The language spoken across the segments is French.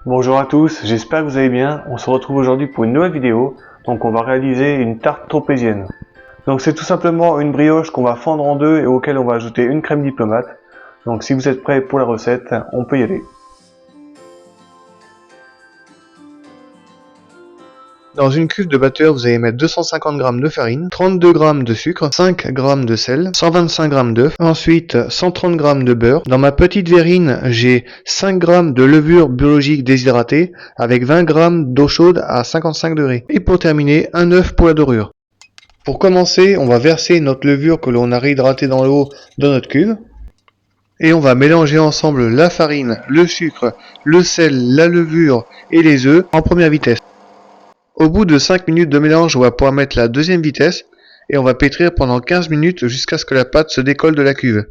Bonjour à tous, j'espère que vous allez bien. On se retrouve aujourd'hui pour une nouvelle vidéo. Donc on va réaliser une tarte tropézienne. Donc c'est tout simplement une brioche qu'on va fendre en deux et auquel on va ajouter une crème diplomate. Donc si vous êtes prêts pour la recette, on peut y aller. Dans une cuve de batteur, vous allez mettre 250 g de farine, 32 g de sucre, 5 g de sel, 125 g d'œufs, ensuite 130 g de beurre. Dans ma petite verrine, j'ai 5 g de levure biologique déshydratée avec 20 g d'eau chaude à 55 degrés. Et pour terminer, un œuf pour la dorure. Pour commencer, on va verser notre levure que l'on a réhydratée dans l'eau dans notre cuve. Et on va mélanger ensemble la farine, le sucre, le sel, la levure et les œufs en première vitesse. Au bout de 5 minutes de mélange, on va pouvoir mettre la deuxième vitesse et on va pétrir pendant 15 minutes jusqu'à ce que la pâte se décolle de la cuve.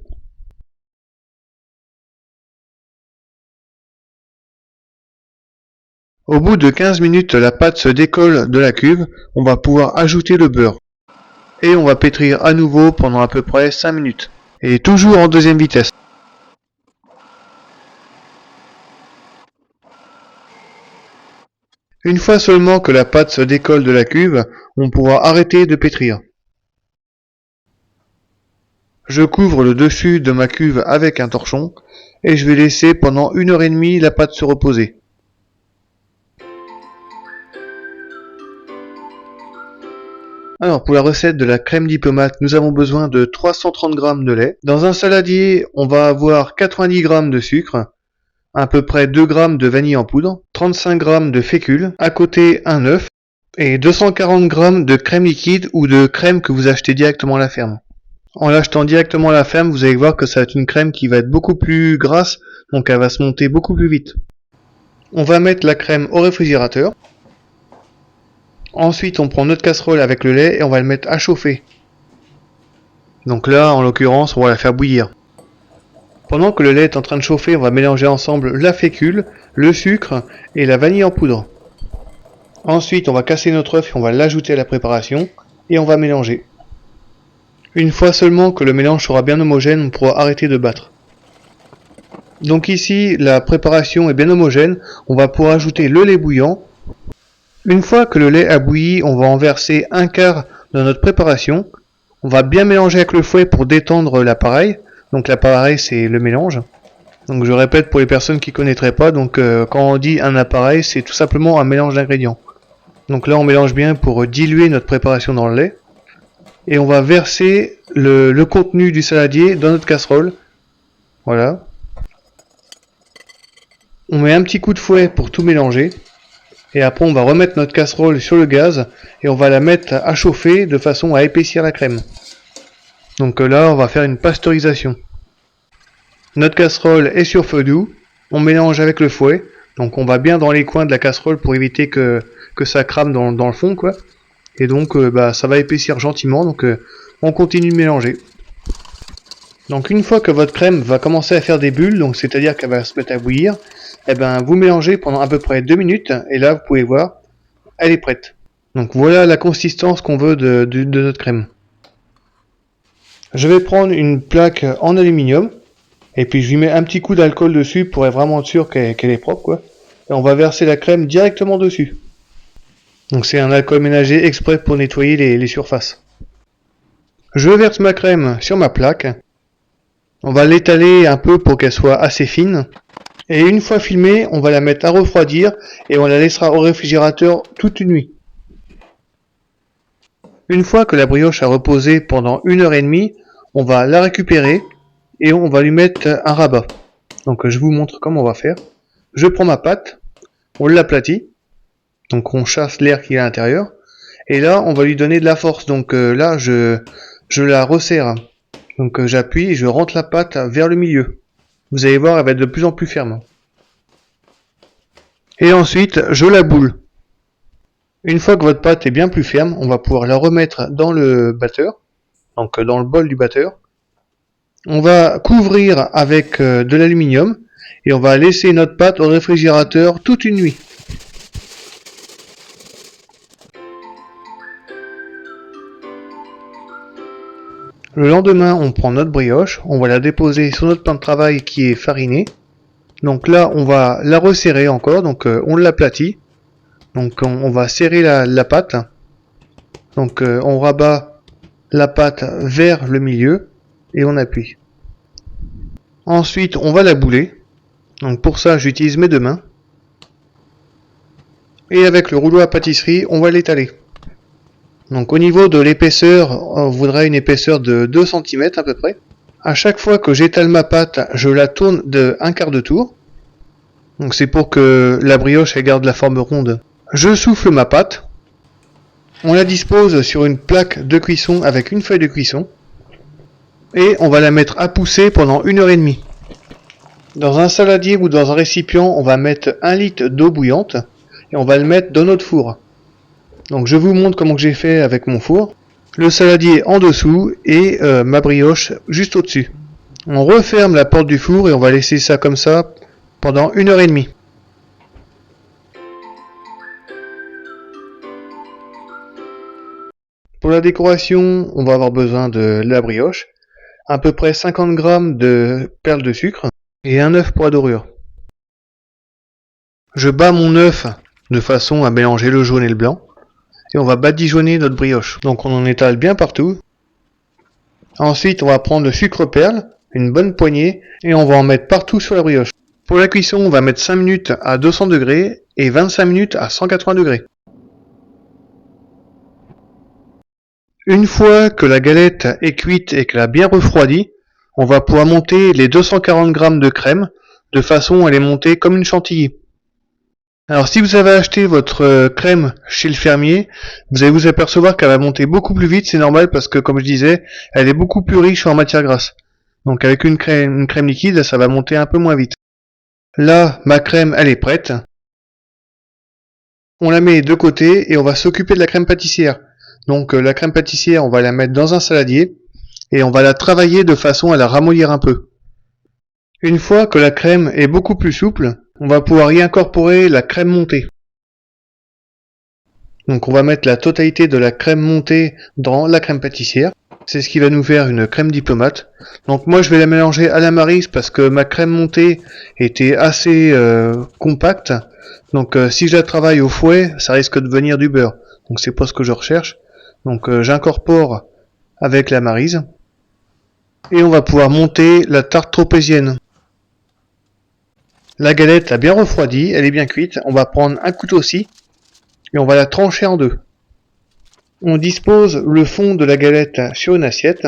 Au bout de 15 minutes, la pâte se décolle de la cuve, on va pouvoir ajouter le beurre. Et on va pétrir à nouveau pendant à peu près 5 minutes. Et toujours en deuxième vitesse. Une fois seulement que la pâte se décolle de la cuve, on pourra arrêter de pétrir. Je couvre le dessus de ma cuve avec un torchon et je vais laisser pendant 1h30 la pâte se reposer. Alors pour la recette de la crème diplomate, nous avons besoin de 330 g de lait. Dans un saladier, on va avoir 90 g de sucre, à peu près 2 g de vanille en poudre, 35 g de fécule, à côté un œuf et 240 g de crème liquide ou de crème que vous achetez directement à la ferme. En l'achetant directement à la ferme, vous allez voir que ça va être une crème qui va être beaucoup plus grasse, donc elle va se monter beaucoup plus vite. On va mettre la crème au réfrigérateur. Ensuite, on prend notre casserole avec le lait et on va le mettre à chauffer. Donc là, en l'occurrence, on va la faire bouillir. Pendant que le lait est en train de chauffer, on va mélanger ensemble la fécule, le sucre et la vanille en poudre. Ensuite, on va casser notre œuf et on va l'ajouter à la préparation et on va mélanger. Une fois seulement que le mélange sera bien homogène, on pourra arrêter de battre. Donc ici, la préparation est bien homogène, on va pouvoir ajouter le lait bouillant. Une fois que le lait a bouilli, on va en verser un quart de notre préparation. On va bien mélanger avec le fouet pour détendre l'appareil. Donc l'appareil, c'est le mélange. Donc je répète pour les personnes qui ne connaîtraient pas, donc quand on dit un appareil, c'est tout simplement un mélange d'ingrédients. Donc là, on mélange bien pour diluer notre préparation dans le lait. Et on va verser le contenu du saladier dans notre casserole. Voilà. On met un petit coup de fouet pour tout mélanger. Et après on va remettre notre casserole sur le gaz et on va la mettre à chauffer de façon à épaissir la crème. Donc là on va faire une pasteurisation. Notre casserole est sur feu doux, on mélange avec le fouet, donc on va bien dans les coins de la casserole pour éviter que ça crame dans le fond quoi. Et donc ça va épaissir gentiment, donc on continue de mélanger. Donc une fois que votre crème va commencer à faire des bulles, donc c'est-à-dire qu'elle va se mettre à bouillir, et vous mélangez pendant à peu près 2 minutes et là vous pouvez voir, elle est prête. Donc voilà la consistance qu'on veut de notre crème. Je vais prendre une plaque en aluminium et puis je lui mets un petit coup d'alcool dessus pour être vraiment sûr qu'elle est propre quoi. Et on va verser la crème directement dessus. Donc c'est un alcool ménager exprès pour nettoyer les surfaces. Je verse ma crème sur ma plaque. On va l'étaler un peu pour qu'elle soit assez fine. Et une fois filmée, on va la mettre à refroidir et on la laissera au réfrigérateur toute une nuit. Une fois que la brioche a reposé pendant 1h30, on va la récupérer et on va lui mettre un rabat. Donc je vous montre comment on va faire. Je prends ma pâte, on l'aplatit, donc on chasse l'air qui est à l'intérieur. Et là, on va lui donner de la force. Donc là, je la resserre. Donc j'appuie et je rentre la pâte vers le milieu. Vous allez voir, elle va être de plus en plus ferme. Et ensuite, je la boule. Une fois que votre pâte est bien plus ferme, on va pouvoir la remettre dans le batteur, donc dans le bol du batteur. On va couvrir avec de l'aluminium et on va laisser notre pâte au réfrigérateur toute une nuit. Le lendemain, on prend notre brioche, on va la déposer sur notre pain de travail qui est fariné. Donc là, on va la resserrer encore, donc on l'aplatit. Donc on va serrer la pâte. Donc on rabat la pâte vers le milieu et on appuie. Ensuite, on va la bouler. Donc pour ça, j'utilise mes deux mains. Et avec le rouleau à pâtisserie, on va l'étaler. Donc au niveau de l'épaisseur, on voudrait une épaisseur de 2 cm à peu près. À chaque fois que j'étale ma pâte, je la tourne de un quart de tour. Donc c'est pour que la brioche elle garde la forme ronde. Je souffle ma pâte. On la dispose sur une plaque de cuisson avec une feuille de cuisson. Et on va la mettre à pousser pendant 1h30. Dans un saladier ou dans un récipient, on va mettre 1 litre d'eau bouillante. Et on va le mettre dans notre four. Donc je vous montre comment j'ai fait avec mon four. Le saladier en dessous et ma brioche juste au-dessus. On referme la porte du four et on va laisser ça comme ça pendant 1h30. Pour la décoration, on va avoir besoin de la brioche, à peu près 50 g de perles de sucre et un œuf pour la dorure. Je bats mon œuf de façon à mélanger le jaune et le blanc. Et on va badigeonner notre brioche. Donc on en étale bien partout. Ensuite on va prendre le sucre perle, une bonne poignée, et on va en mettre partout sur la brioche. Pour la cuisson, on va mettre 5 minutes à 200 degrés et 25 minutes à 180 degrés. Une fois que la galette est cuite et qu'elle a bien refroidi, on va pouvoir monter les 240 g de crème de façon à les monter comme une chantilly. Alors si vous avez acheté votre crème chez le fermier, vous allez vous apercevoir qu'elle va monter beaucoup plus vite, c'est normal parce que comme je disais, elle est beaucoup plus riche en matière grasse. Donc avec une crème liquide, ça va monter un peu moins vite. Là, ma crème, elle est prête. On la met de côté et on va s'occuper de la crème pâtissière. Donc la crème pâtissière, on va la mettre dans un saladier et on va la travailler de façon à la ramollir un peu. Une fois que la crème est beaucoup plus souple, on va pouvoir y incorporer la crème montée. Donc on va mettre la totalité de la crème montée dans la crème pâtissière. C'est ce qui va nous faire une crème diplomate. Donc moi je vais la mélanger à la Maryse parce que ma crème montée était assez compacte. Donc si je la travaille au fouet, ça risque de venir du beurre. Donc c'est pas ce que je recherche. Donc j'incorpore avec la Maryse. Et on va pouvoir monter la tarte tropézienne. La galette a bien refroidi, elle est bien cuite. On va prendre un couteau-scie et on va la trancher en deux. On dispose le fond de la galette sur une assiette.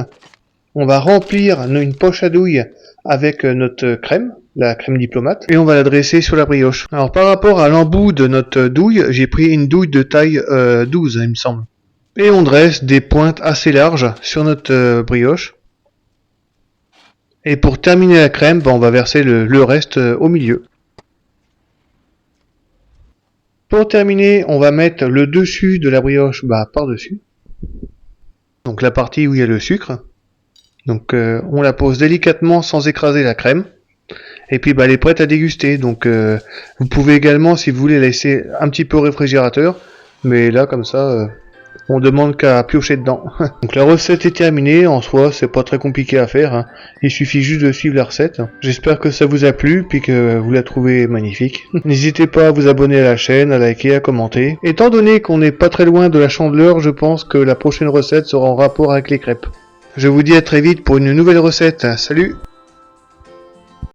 On va remplir une poche à douille avec notre crème, la crème diplomate, et on va la dresser sur la brioche. Alors par rapport à l'embout de notre douille, j'ai pris une douille de taille 12, il me semble. Et on dresse des pointes assez larges sur notre brioche. Et pour terminer la crème, on va verser le reste au milieu. Pour terminer, on va mettre le dessus de la brioche par-dessus. Donc la partie où il y a le sucre. Donc on la pose délicatement sans écraser la crème. Et puis elle est prête à déguster. Donc vous pouvez également, si vous voulez, la laisser un petit peu au réfrigérateur. Mais là, comme ça... on demande qu'à piocher dedans. Donc la recette est terminée, en soi c'est pas très compliqué à faire, hein. Il suffit juste de suivre la recette. J'espère que ça vous a plu, puis que vous la trouvez magnifique. N'hésitez pas à vous abonner à la chaîne, à liker, à commenter. Étant donné qu'on n'est pas très loin de la Chandeleur, je pense que la prochaine recette sera en rapport avec les crêpes. Je vous dis à très vite pour une nouvelle recette, salut!